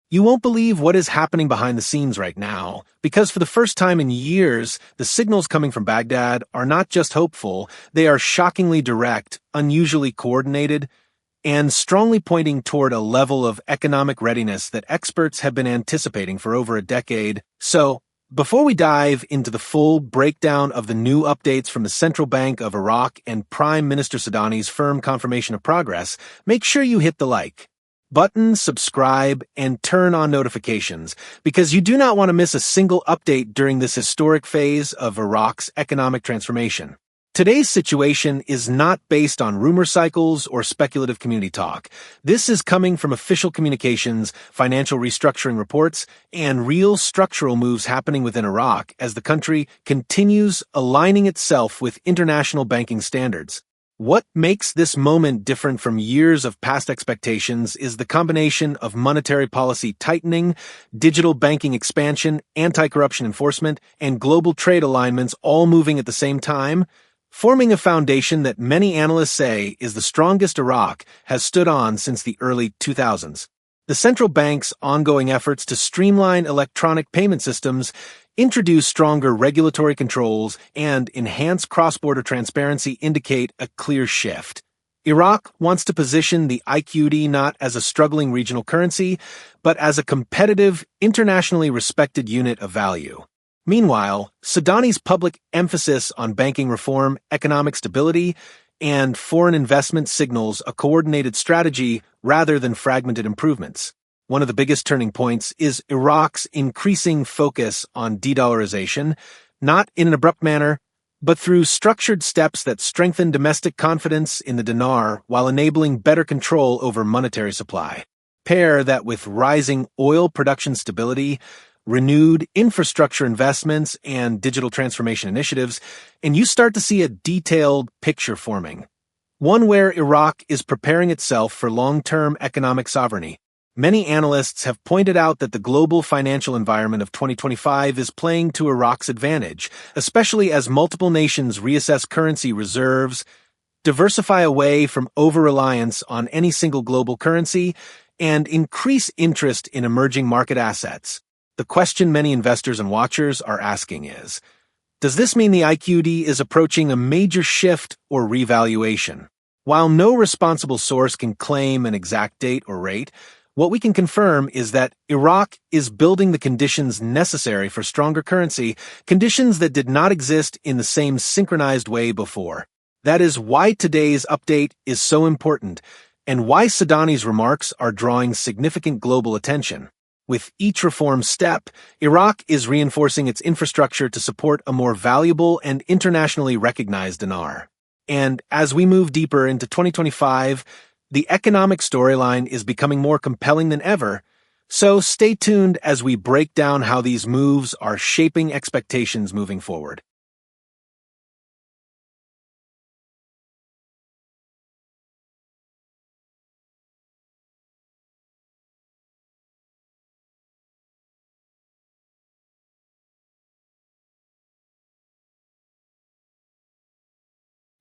You won't believe what is happening behind the scenes right now, because for the first time in years, the signals coming from Baghdad are not just hopeful, they are shockingly direct, unusually coordinated, and strongly pointing toward a level of economic readiness that experts have been anticipating for over a decade. So, before we dive into the full breakdown of the new updates from the Central Bank of Iraq and Prime Minister Sudani's firm confirmation of progress, make sure you hit the like button, subscribe, and turn on notifications, because you do not want to miss a single update during this historic phase of Iraq's economic transformation. Today's situation is not based on rumor cycles or speculative community talk. This is coming from official communications, financial restructuring reports, and real structural moves happening within Iraq as the country continues aligning itself with international banking standards. What makes this moment different from years of past expectations is the combination of monetary policy tightening, digital banking expansion, anti-corruption enforcement, and global trade alignments all moving at the same time, forming a foundation that many analysts say is the strongest Iraq has stood on since the early 2000s. The central bank's ongoing efforts to streamline electronic payment systems, introduce stronger regulatory controls, and enhance cross-border transparency indicate a clear shift. Iraq wants to position the IQD not as a struggling regional currency, but as a competitive, internationally respected unit of value. Meanwhile, Sudani's public emphasis on banking reform, economic stability, and foreign investment signals a coordinated strategy rather than fragmented improvements. One of the biggest turning points is Iraq's increasing focus on de-dollarization, not in an abrupt manner, but through structured steps that strengthen domestic confidence in the dinar while enabling better control over monetary supply. Pair that with rising oil production stability, renewed infrastructure investments, and digital transformation initiatives, and you start to see a detailed picture forming. One where Iraq is preparing itself for long-term economic sovereignty. Many analysts have pointed out that the global financial environment of 2025 is playing to Iraq's advantage, especially as multiple nations reassess currency reserves, diversify away from over-reliance on any single global currency, and increase interest in emerging market assets. The question many investors and watchers are asking is, does this mean the IQD is approaching a major shift or revaluation? While no responsible source can claim an exact date or rate, what we can confirm is that Iraq is building the conditions necessary for stronger currency, conditions that did not exist in the same synchronized way before. That is why today's update is so important, and why Sudani's remarks are drawing significant global attention. With each reform step, Iraq is reinforcing its infrastructure to support a more valuable and internationally recognized dinar. And as we move deeper into 2025, the economic storyline is becoming more compelling than ever, so stay tuned as we break down how these moves are shaping expectations moving forward.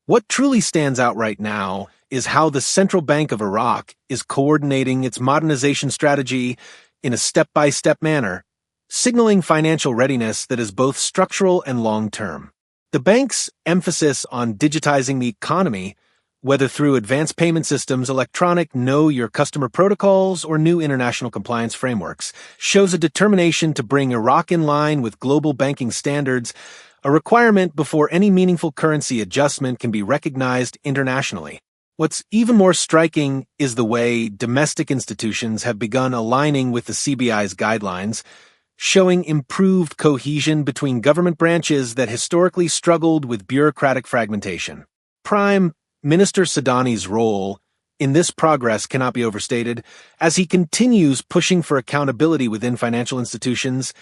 What truly stands out right now is how the Central Bank of Iraq is coordinating its modernization strategy in a step-by-step manner, signaling financial readiness that is both structural and long-term. The bank's emphasis on digitizing the economy, whether through advanced payment systems, electronic know-your-customer protocols, or new international compliance frameworks, shows a determination to bring Iraq in line with global banking standards, a requirement before any meaningful currency adjustment can be recognized internationally. What's even more striking is the way domestic institutions have begun aligning with the CBI's guidelines, showing improved cohesion between government branches that historically struggled with bureaucratic fragmentation. Prime Minister Sudani's role in this progress cannot be overstated, as he continues pushing for accountability within financial institutions,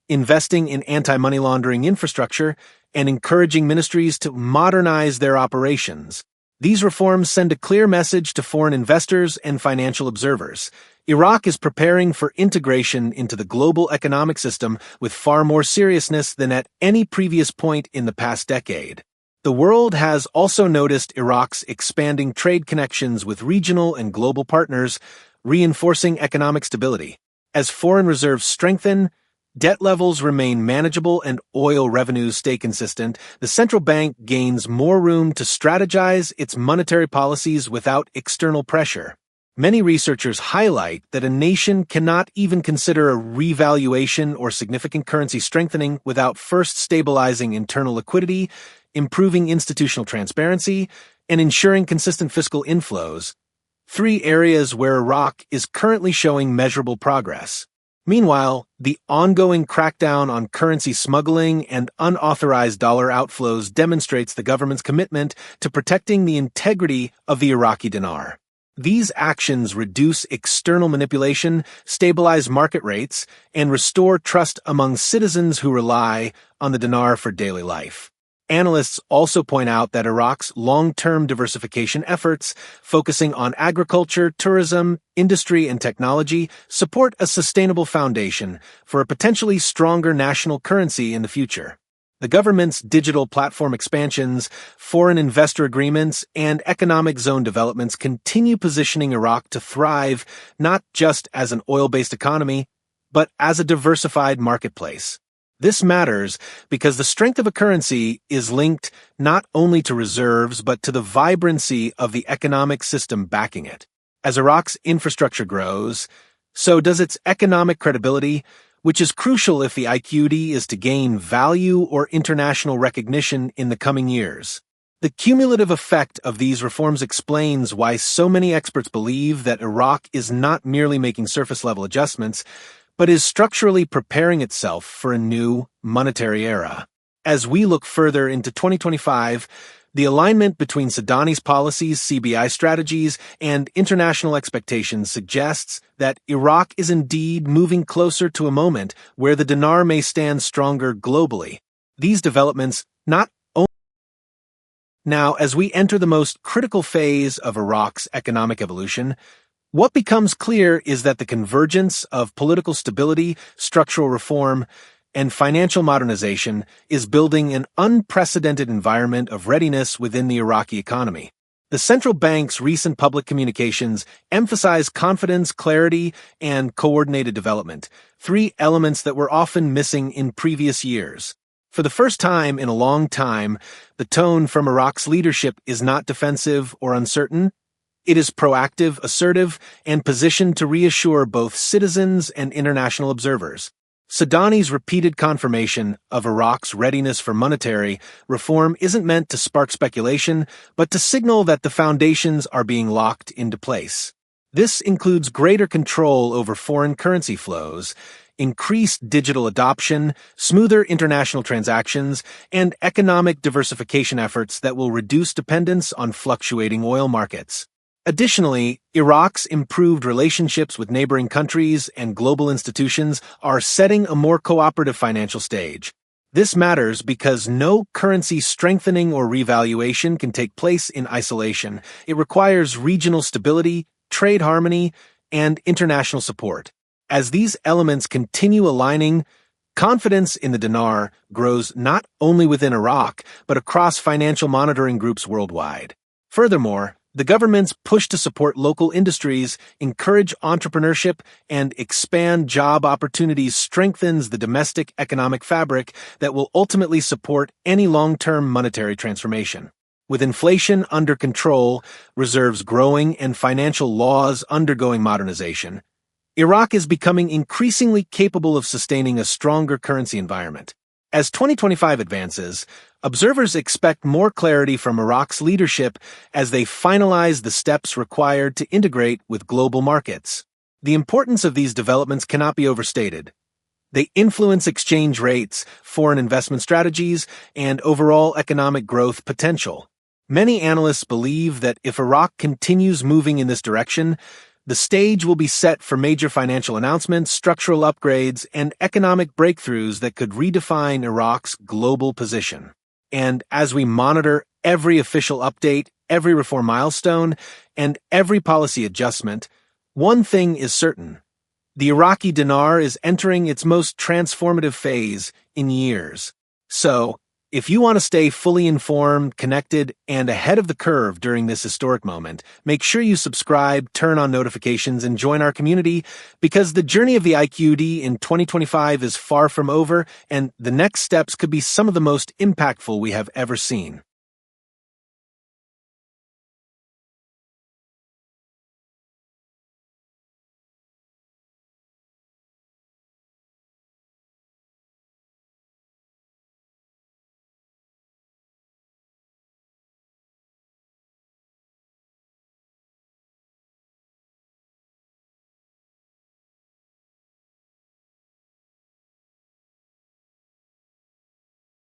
investing in anti-money laundering infrastructure, and encouraging ministries to modernize their operations. These reforms send a clear message to foreign investors and financial observers. Iraq is preparing for integration into the global economic system with far more seriousness than at any previous point in the past decade. The world has also noticed Iraq's expanding trade connections with regional and global partners, reinforcing economic stability. As foreign reserves strengthen, debt levels remain manageable, and oil revenues stay consistent, the central bank gains more room to strategize its monetary policies without external pressure. Many researchers highlight that a nation cannot even consider a revaluation or significant currency strengthening without first stabilizing internal liquidity, improving institutional transparency, and ensuring consistent fiscal inflows, three areas where Iraq is currently showing measurable progress. Meanwhile, the ongoing crackdown on currency smuggling and unauthorized dollar outflows demonstrates the government's commitment to protecting the integrity of the Iraqi dinar. These actions reduce external manipulation, stabilize market rates, and restore trust among citizens who rely on the dinar for daily life. Analysts also point out that Iraq's long-term diversification efforts, focusing on agriculture, tourism, industry, and technology, support a sustainable foundation for a potentially stronger national currency in the future. The government's digital platform expansions, foreign investor agreements, and economic zone developments continue positioning Iraq to thrive not just as an oil-based economy, but as a diversified marketplace. This matters because the strength of a currency is linked not only to reserves but to the vibrancy of the economic system backing it. As Iraq's infrastructure grows, so does its economic credibility, which is crucial if the IQD is to gain value or international recognition in the coming years. The cumulative effect of these reforms explains why so many experts believe that Iraq is not merely making surface-level adjustments, but is structurally preparing itself for a new monetary era. As we look further into 2025, the alignment between Sudani's policies, CBI strategies, and international expectations suggests that Iraq is indeed moving closer to a moment where the dinar may stand stronger globally. These developments not only Now, as we enter the most critical phase of Iraq's economic evolution, what becomes clear is that the convergence of political stability, structural reform, and financial modernization is building an unprecedented environment of readiness within the Iraqi economy. The central bank's recent public communications emphasize confidence, clarity, and coordinated development, three elements that were often missing in previous years. For the first time in a long time, the tone from Iraq's leadership is not defensive or uncertain. It is proactive, assertive, and positioned to reassure both citizens and international observers. Sudani's repeated confirmation of Iraq's readiness for monetary reform isn't meant to spark speculation, but to signal that the foundations are being locked into place. This includes greater control over foreign currency flows, increased digital adoption, smoother international transactions, and economic diversification efforts that will reduce dependence on fluctuating oil markets. Additionally, Iraq's improved relationships with neighboring countries and global institutions are setting a more cooperative financial stage. This matters because no currency strengthening or revaluation can take place in isolation. It requires regional stability, trade harmony, and international support. As these elements continue aligning, confidence in the dinar grows not only within Iraq, but across financial monitoring groups worldwide. Furthermore, the government's push to support local industries, encourage entrepreneurship, and expand job opportunities strengthens the domestic economic fabric that will ultimately support any long-term monetary transformation. With inflation under control, reserves growing, and financial laws undergoing modernization, Iraq is becoming increasingly capable of sustaining a stronger currency environment. As 2025 advances, observers expect more clarity from Iraq's leadership as they finalize the steps required to integrate with global markets. The importance of these developments cannot be overstated. They influence exchange rates, foreign investment strategies, and overall economic growth potential. Many analysts believe that if Iraq continues moving in this direction, the stage will be set for major financial announcements, structural upgrades, and economic breakthroughs that could redefine Iraq's global position. And as we monitor every official update, every reform milestone, and every policy adjustment, one thing is certain. The Iraqi dinar is entering its most transformative phase in years. So, If you want to stay fully informed, connected, and ahead of the curve during this historic moment, make sure you subscribe, turn on notifications, and join our community, because the journey of the IQD in 2025 is far from over, and the next steps could be some of the most impactful we have ever seen.